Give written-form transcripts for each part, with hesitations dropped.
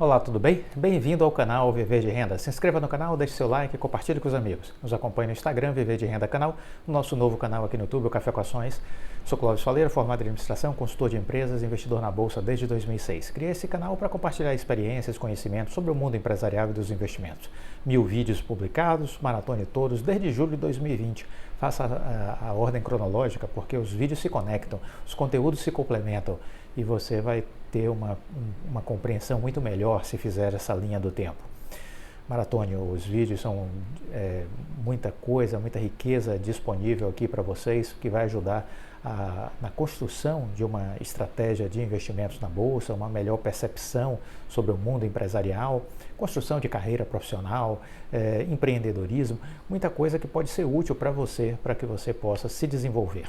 Olá, tudo bem? Bem-vindo ao canal Viver de Renda. Se inscreva no canal, deixe seu like e compartilhe com os amigos. Nos acompanhe no Instagram, Viver de Renda Canal, no nosso novo canal aqui no YouTube, o Café com Ações. Sou Clóvis Faleiro, formado em administração, consultor de empresas, investidor na Bolsa desde 2006. Criei esse canal para compartilhar experiências, conhecimentos sobre o mundo empresarial e dos investimentos. 1000 vídeos publicados, maratone todos, desde julho de 2020. Faça a ordem cronológica, porque os vídeos se conectam, os conteúdos se complementam e você vai ter uma compreensão muito melhor se fizer essa linha do tempo. Maratone, os vídeos são muita coisa, muita riqueza disponível aqui para vocês, que vai ajudar na construção de uma estratégia de investimentos na Bolsa, uma melhor percepção sobre o mundo empresarial, construção de carreira profissional, empreendedorismo, muita coisa que pode ser útil para você, para que você possa se desenvolver.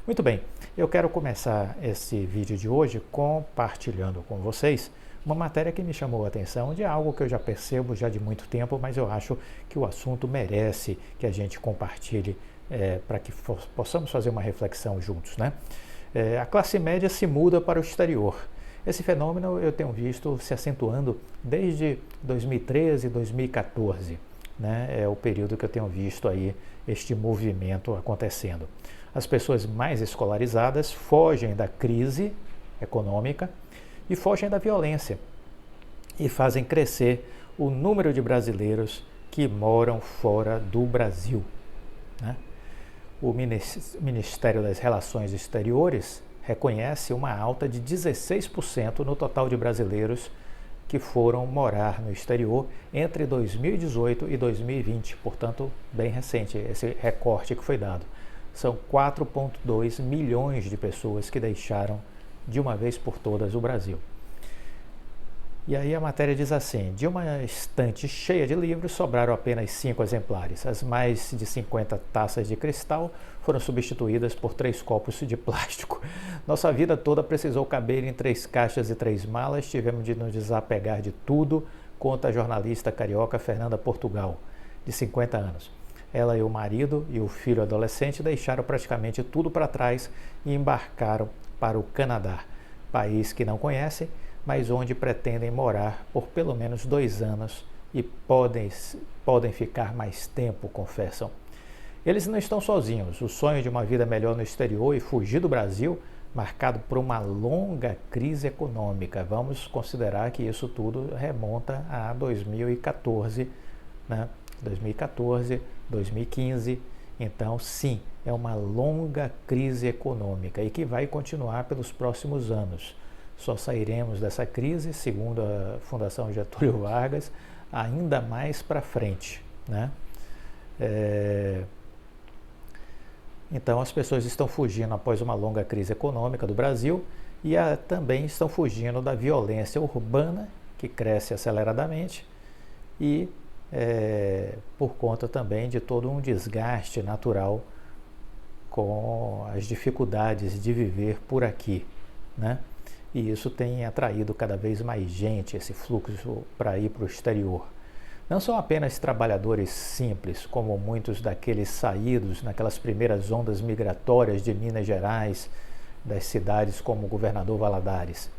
Muito bem, eu quero começar esse vídeo de hoje compartilhando com vocês uma matéria que me chamou a atenção de algo que eu já percebo já de muito tempo, mas eu acho que o assunto merece que a gente compartilhe para que possamos fazer uma reflexão juntos, né? A classe média se muda para o exterior. Esse fenômeno eu tenho visto se acentuando desde 2013, 2014, né? É o período que eu tenho visto aí este movimento acontecendo. As pessoas mais escolarizadas fogem da crise econômica e fogem da violência e fazem crescer o número de brasileiros que moram fora do Brasil, né? O Ministério das Relações Exteriores reconhece uma alta de 16% no total de brasileiros que foram morar no exterior entre 2018 e 2020, portanto, bem recente esse recorte que foi dado. São 4,2 milhões de pessoas que deixaram de uma vez por todas o Brasil. E aí a matéria diz assim: de uma estante cheia de livros, sobraram apenas 5 exemplares. As mais de 50 taças de cristal foram substituídas por 3 copos de plástico. Nossa vida toda precisou caber em 3 caixas e 3 malas, tivemos de nos desapegar de tudo, conta a jornalista carioca Fernanda Portugal, de 50 anos. Ela e o marido e o filho adolescente deixaram praticamente tudo para trás e embarcaram para o Canadá, país que não conhecem, mas onde pretendem morar por pelo menos 2 anos e podem ficar mais tempo, confessam. Eles não estão sozinhos. O sonho de uma vida melhor no exterior e fugir do Brasil, marcado por uma longa crise econômica. Vamos considerar que isso tudo remonta a 2014, né? 2014, 2015, então sim, é uma longa crise econômica e que vai continuar pelos próximos anos. Só sairemos dessa crise, segundo a Fundação Getúlio Vargas, ainda mais para frente, né? Então as pessoas estão fugindo após uma longa crise econômica do Brasil e também estão fugindo da violência urbana, que cresce aceleradamente, e por conta também de todo um desgaste natural com as dificuldades de viver por aqui, né? E isso tem atraído cada vez mais gente, esse fluxo para ir para o exterior. Não são apenas trabalhadores simples, como muitos daqueles saídos naquelas primeiras ondas migratórias de Minas Gerais, das cidades como o Governador Valadares,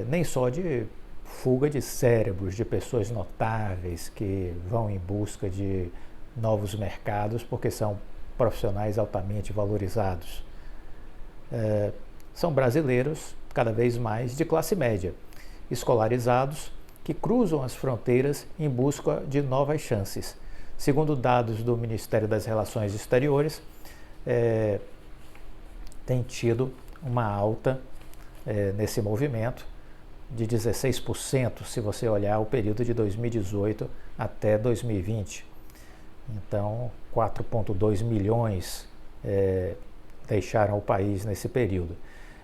nem só de fuga de cérebros, de pessoas notáveis que vão em busca de novos mercados porque são profissionais altamente valorizados. São brasileiros, cada vez mais, de classe média, escolarizados, que cruzam as fronteiras em busca de novas chances. Segundo dados do Ministério das Relações Exteriores, tem tido uma alta nesse movimento de 16%, se você olhar o período de 2018 até 2020. Então, 4,2 milhões deixaram o país nesse período.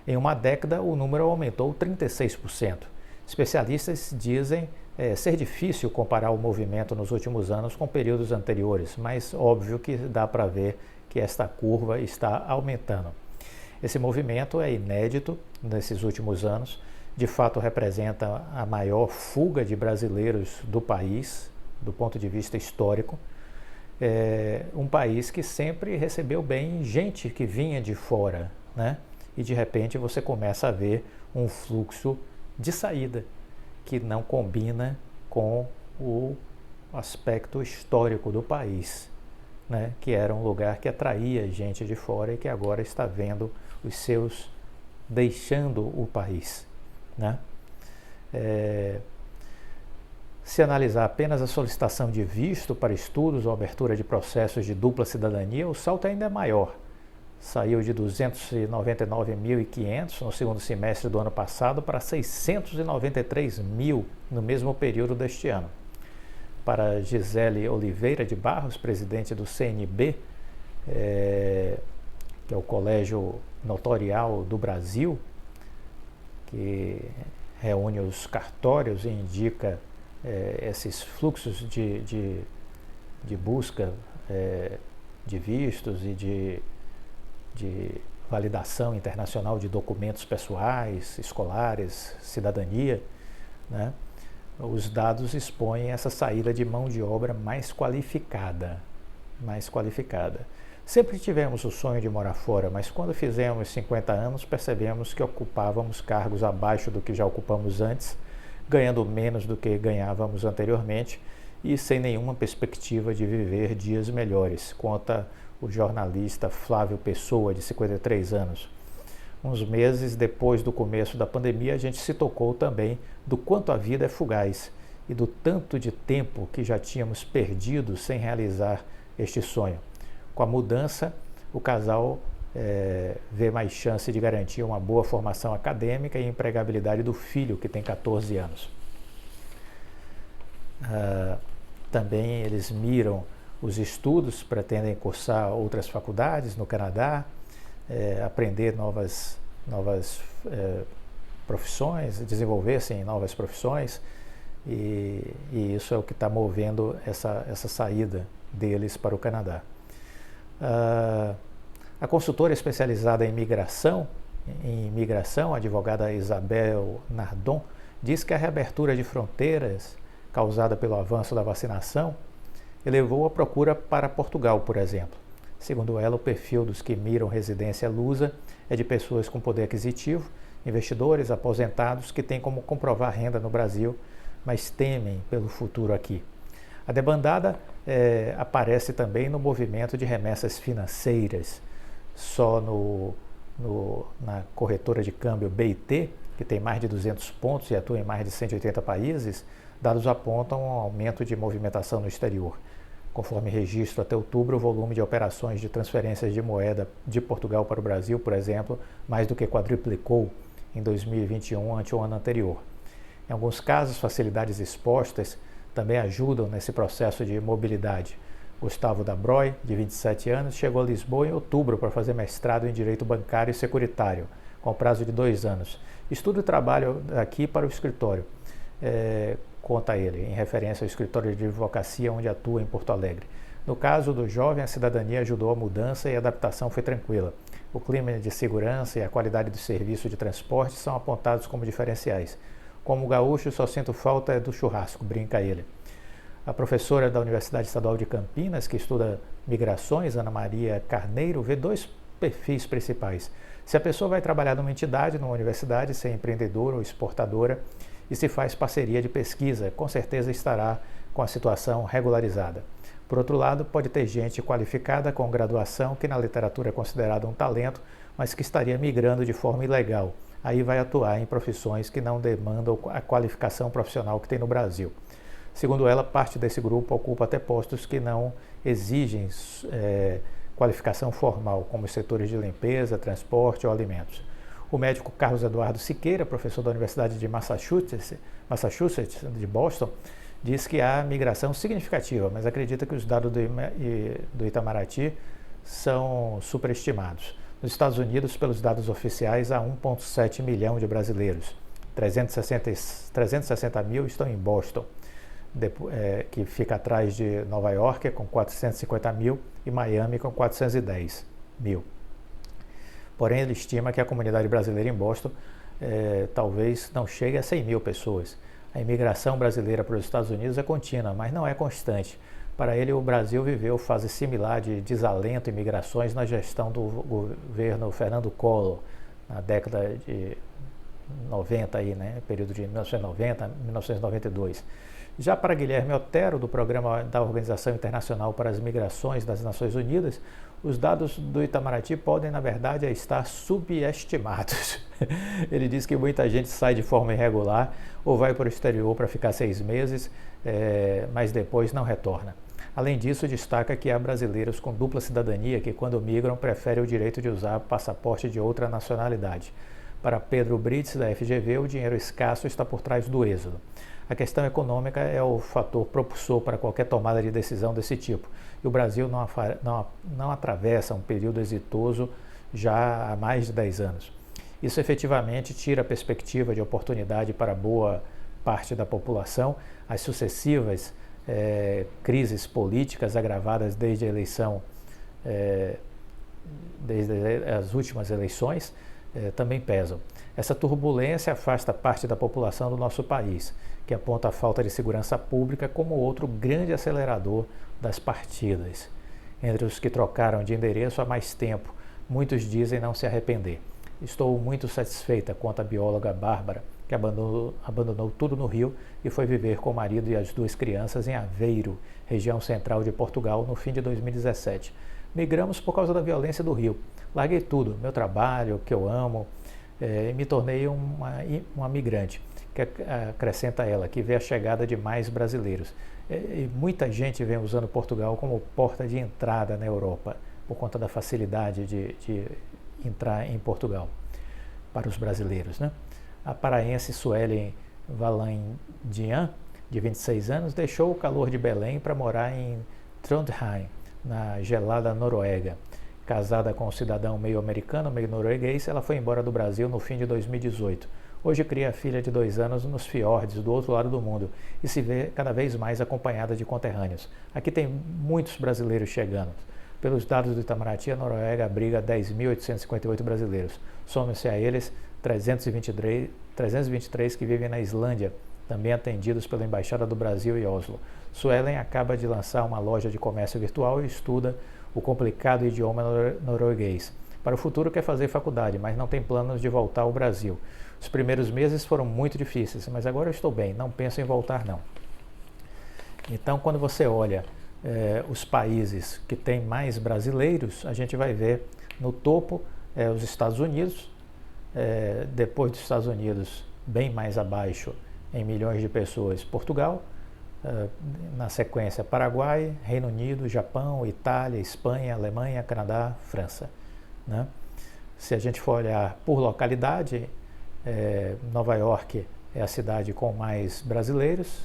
Em uma década, o número aumentou 36%. Especialistas dizem ser difícil comparar o movimento nos últimos anos com períodos anteriores, mas óbvio que dá para ver que esta curva está aumentando. Esse movimento é inédito nesses últimos anos, de fato representa a maior fuga de brasileiros do país, do ponto de vista histórico. Um país que sempre recebeu bem gente que vinha de fora, né? E de repente você começa a ver um fluxo de saída. que não combina com o aspecto histórico do país, né? Que era um lugar que atraía gente de fora e que agora está vendo os seus deixando o país, né? Se analisar apenas a solicitação de visto para estudos ou abertura de processos de dupla cidadania, o salto ainda é maior. Saiu de 299.500 no segundo semestre do ano passado para 693 mil no mesmo período deste ano. Para Gisele Oliveira de Barros, presidente do CNB, que é o Colégio Notorial do Brasil, que reúne os cartórios e indica esses fluxos de busca de vistos e de validação internacional de documentos pessoais, escolares, cidadania, né? Os dados expõem essa saída de mão de obra mais qualificada. Sempre tivemos o sonho de morar fora, mas quando fizemos 50 anos, percebemos que ocupávamos cargos abaixo do que já ocupamos antes, ganhando menos do que ganhávamos anteriormente e sem nenhuma perspectiva de viver dias melhores, conta o jornalista Flávio Pessoa, de 53 anos. Uns meses depois do começo da pandemia, a gente se tocou também do quanto a vida é fugaz e do tanto de tempo que já tínhamos perdido sem realizar este sonho. Com a mudança, o casal vê mais chance de garantir uma boa formação acadêmica e empregabilidade do filho, que tem 14 anos. Também eles miram os estudos, pretendem cursar outras faculdades no Canadá, aprender novas profissões, desenvolver-se em novas profissões, e isso é o que está movendo essa saída deles para o Canadá. A consultora especializada em migração, a advogada Isabel Nardon, diz que a reabertura de fronteiras causada pelo avanço da vacinação elevou a procura para Portugal, por exemplo. Segundo ela, o perfil dos que miram residência lusa é de pessoas com poder aquisitivo, investidores, aposentados que têm como comprovar renda no Brasil, mas temem pelo futuro aqui. A debandada aparece também no movimento de remessas financeiras. Só na corretora de câmbio BIT, que tem mais de 200 pontos e atua em mais de 180 países, dados apontam um aumento de movimentação no exterior. Conforme registro até outubro, o volume de operações de transferências de moeda de Portugal para o Brasil, por exemplo, mais do que quadruplicou em 2021 ante o ano anterior. Em alguns casos, facilidades expostas também ajudam nesse processo de mobilidade. Gustavo Dabroy, de 27 anos, chegou a Lisboa em outubro para fazer mestrado em Direito Bancário e Securitário, com prazo de 2 anos. Estudo e trabalho aqui para o escritório, conta ele, em referência ao escritório de advocacia onde atua em Porto Alegre. No caso do jovem, a cidadania ajudou a mudança e a adaptação foi tranquila. O clima de segurança e a qualidade do serviço de transporte são apontados como diferenciais. Como gaúcho, só sinto falta do churrasco, brinca ele. A professora da Universidade Estadual de Campinas, que estuda migrações, Ana Maria Carneiro, vê 2 perfis principais. Se a pessoa vai trabalhar numa entidade, numa universidade, ser empreendedora ou exportadora, e se faz parceria de pesquisa, com certeza estará com a situação regularizada. Por outro lado, pode ter gente qualificada com graduação, que na literatura é considerado um talento, mas que estaria migrando de forma ilegal. Aí vai atuar em profissões que não demandam a qualificação profissional que tem no Brasil. Segundo ela, parte desse grupo ocupa até postos que não exigem qualificação formal, como os setores de limpeza, transporte ou alimentos. O médico Carlos Eduardo Siqueira, professor da Universidade de Massachusetts, de Boston, diz que há migração significativa, mas acredita que os dados do Itamaraty são superestimados. Nos Estados Unidos, pelos dados oficiais, há 1,7 milhão de brasileiros. 360 mil estão em Boston, que fica atrás de Nova York, com 450 mil, e Miami, com 410 mil. Porém, ele estima que a comunidade brasileira em Boston talvez não chegue a 100 mil pessoas. A imigração brasileira para os Estados Unidos é contínua, mas não é constante. Para ele, o Brasil viveu fase similar de desalento em migrações na gestão do governo Fernando Collor, na década de 90, aí, né? Período de 1990 a 1992. Já para Guilherme Otero, do Programa da Organização Internacional para as Migrações das Nações Unidas, os dados do Itamaraty podem, na verdade, estar subestimados. Ele diz que muita gente sai de forma irregular ou vai para o exterior para ficar 6 meses, mas depois não retorna. Além disso, destaca que há brasileiros com dupla cidadania que, quando migram, preferem o direito de usar passaporte de outra nacionalidade. Para Pedro Brits, da FGV, o dinheiro escasso está por trás do êxodo. A questão econômica é o fator propulsor para qualquer tomada de decisão desse tipo. E o Brasil não atravessa um período exitoso já há mais de 10 anos. Isso efetivamente tira a perspectiva de oportunidade para boa parte da população. As sucessivas crises políticas agravadas desde a eleição, desde as últimas eleições, também pesam. Essa turbulência afasta parte da população do nosso país, que aponta a falta de segurança pública como outro grande acelerador das partidas. Entre os que trocaram de endereço há mais tempo, muitos dizem não se arrepender. Estou muito satisfeita, conta a bióloga Bárbara, que abandonou tudo no Rio e foi viver com o marido e as 2 crianças em Aveiro, região central de Portugal, no fim de 2017. Migramos por causa da violência do Rio. Larguei tudo, meu trabalho, que eu amo, e me tornei uma migrante, que acrescenta ela, que vê a chegada de mais brasileiros. E muita gente vem usando Portugal como porta de entrada na Europa, por conta da facilidade de entrar em Portugal para os brasileiros, né? A paraense Suelen Valandian, de 26 anos, deixou o calor de Belém para morar em Trondheim, na gelada Noruega. Casada com um cidadão meio americano, meio norueguês, ela foi embora do Brasil no fim de 2018. Hoje cria a filha de 2 anos nos fiordes do outro lado do mundo e se vê cada vez mais acompanhada de conterrâneos. Aqui tem muitos brasileiros chegando. Pelos dados do Itamaraty, a Noruega abriga 10.858 brasileiros. Somam-se a eles 323 que vivem na Islândia, também atendidos pela Embaixada do Brasil em Oslo. Suelen acaba de lançar uma loja de comércio virtual e estuda o complicado idioma norueguês. Para o futuro quer fazer faculdade, mas não tem planos de voltar ao Brasil. Os primeiros meses foram muito difíceis, mas agora eu estou bem, não penso em voltar não. Então, quando você olha os países que têm mais brasileiros, a gente vai ver no topo os Estados Unidos, depois dos Estados Unidos, bem mais abaixo, em milhões de pessoas, Portugal, na sequência Paraguai, Reino Unido, Japão, Itália, Espanha, Alemanha, Canadá, França, né? Se a gente for olhar por localidade, Nova York é a cidade com mais brasileiros,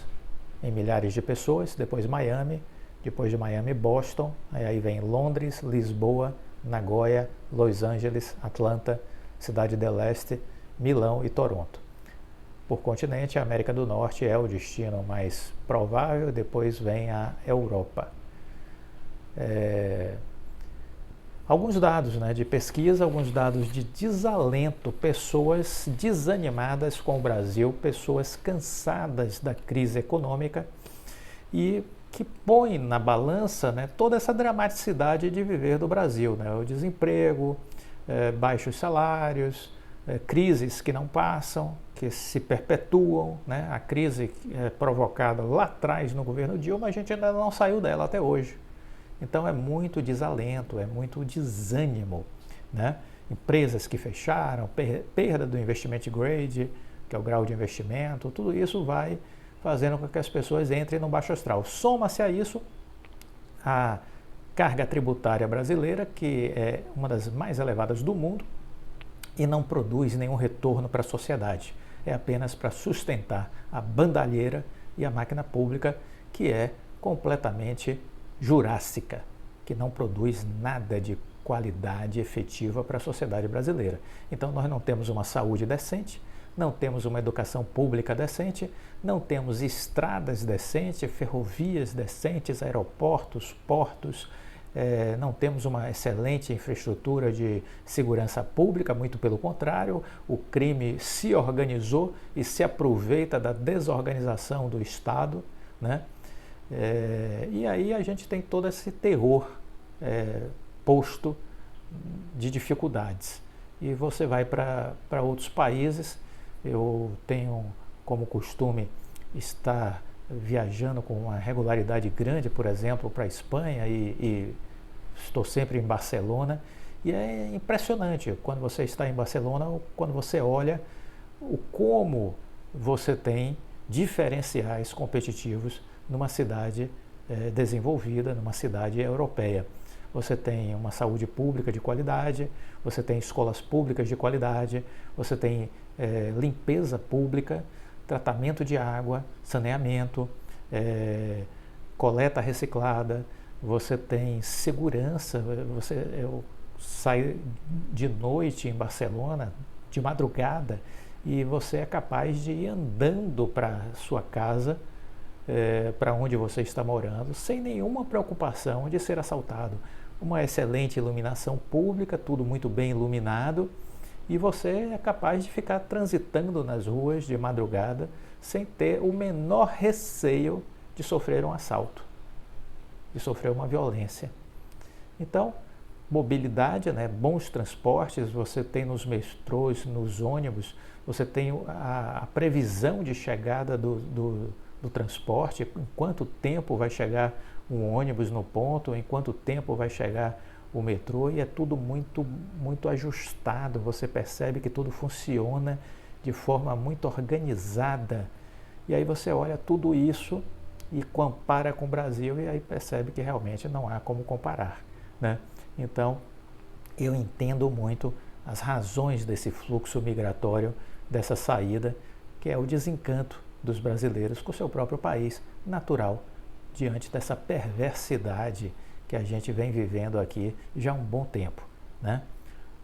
em milhares de pessoas, depois Miami, depois de Miami, Boston, aí vem Londres, Lisboa, Nagoya, Los Angeles, Atlanta, Cidade del Este, Milão e Toronto. Por continente, a América do Norte é o destino mais provável, depois vem a Europa. Alguns dados, né, de pesquisa, alguns dados de desalento, pessoas desanimadas com o Brasil, pessoas cansadas da crise econômica e que põe na balança, né, toda essa dramaticidade de viver do Brasil, né, o desemprego, baixos salários, crises que não passam, que se perpetuam, né, a crise provocada lá atrás no governo Dilma, a gente ainda não saiu dela até hoje. Então é muito desalento, é muito desânimo, né? Empresas que fecharam, perda do investment grade, que é o grau de investimento, tudo isso vai fazendo com que as pessoas entrem no baixo astral. Soma-se a isso a carga tributária brasileira, que é uma das mais elevadas do mundo e não produz nenhum retorno para a sociedade. É apenas para sustentar a bandalheira e a máquina pública, que é completamente jurássica, que não produz nada de qualidade efetiva para a sociedade brasileira. Então nós não temos uma saúde decente, não temos uma educação pública decente, não temos estradas decentes, ferrovias decentes, aeroportos, portos, não temos uma excelente infraestrutura de segurança pública, muito pelo contrário, o crime se organizou e se aproveita da desorganização do Estado, né? E aí a gente tem todo esse terror posto de dificuldades. E você vai para outros países, Eu tenho como costume estar viajando com uma regularidade grande, por exemplo, para a Espanha e estou sempre em Barcelona. E é impressionante quando você está em Barcelona, quando você olha o como você tem diferenciais competitivos numa cidade desenvolvida, numa cidade europeia. Você tem uma saúde pública de qualidade, você tem escolas públicas de qualidade, você tem limpeza pública, tratamento de água, saneamento, coleta reciclada, você tem segurança. Eu saio de noite em Barcelona, de madrugada, e você é capaz de ir andando para sua casa, para onde você está morando, sem nenhuma preocupação de ser assaltado. Uma excelente iluminação pública, tudo muito bem iluminado, e você é capaz de ficar transitando nas ruas de madrugada sem ter o menor receio de sofrer um assalto, de sofrer uma violência. Então, mobilidade, né? Bons transportes, você tem nos metrôs, nos ônibus, você tem a previsão de chegada do transporte, em quanto tempo vai chegar um ônibus no ponto, em quanto tempo vai chegar o metrô, e é tudo muito, muito ajustado. Você percebe que tudo funciona de forma muito organizada. E aí você olha tudo isso e compara com o Brasil, e aí percebe que realmente não há como comparar, né? Então, eu entendo muito as razões desse fluxo migratório, dessa saída, que é o desencanto dos brasileiros com o seu próprio país, natural, diante dessa perversidade que a gente vem vivendo aqui já há um bom tempo, né?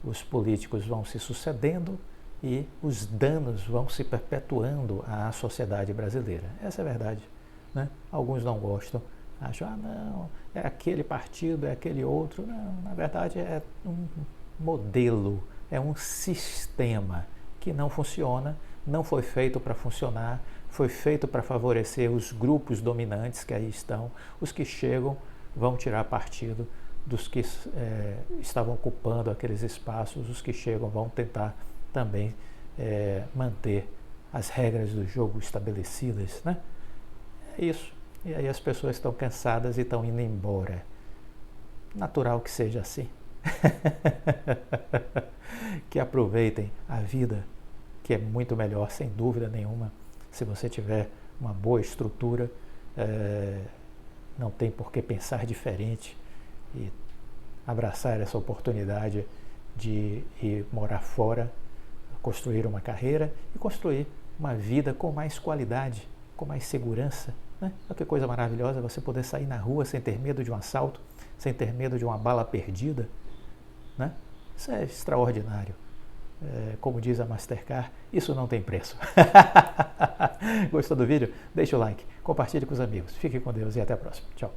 Os políticos vão se sucedendo e os danos vão se perpetuando à sociedade brasileira. Essa é a verdade, né? Alguns não gostam, acham, não, é aquele partido, é aquele outro. Não, na verdade é um modelo, é um sistema que não funciona, não foi feito para funcionar, foi feito para favorecer os grupos dominantes que aí estão. Os que chegam vão tirar partido dos que estavam ocupando aqueles espaços, os que chegam vão tentar também manter as regras do jogo estabelecidas, né? É isso. E aí as pessoas estão cansadas e estão indo embora. Natural que seja assim. Que aproveitem a vida, que é muito melhor, sem dúvida nenhuma. Se você tiver uma boa estrutura, não tem por que pensar diferente e abraçar essa oportunidade de ir morar fora, construir uma carreira e construir uma vida com mais qualidade, com mais segurança, né? Que coisa maravilhosa você poder sair na rua sem ter medo de um assalto, sem ter medo de uma bala perdida, né? Isso é extraordinário. Como diz a Mastercard, isso não tem preço. Gostou do vídeo? Deixa o like, compartilhe com os amigos. Fique com Deus e até a próxima. Tchau.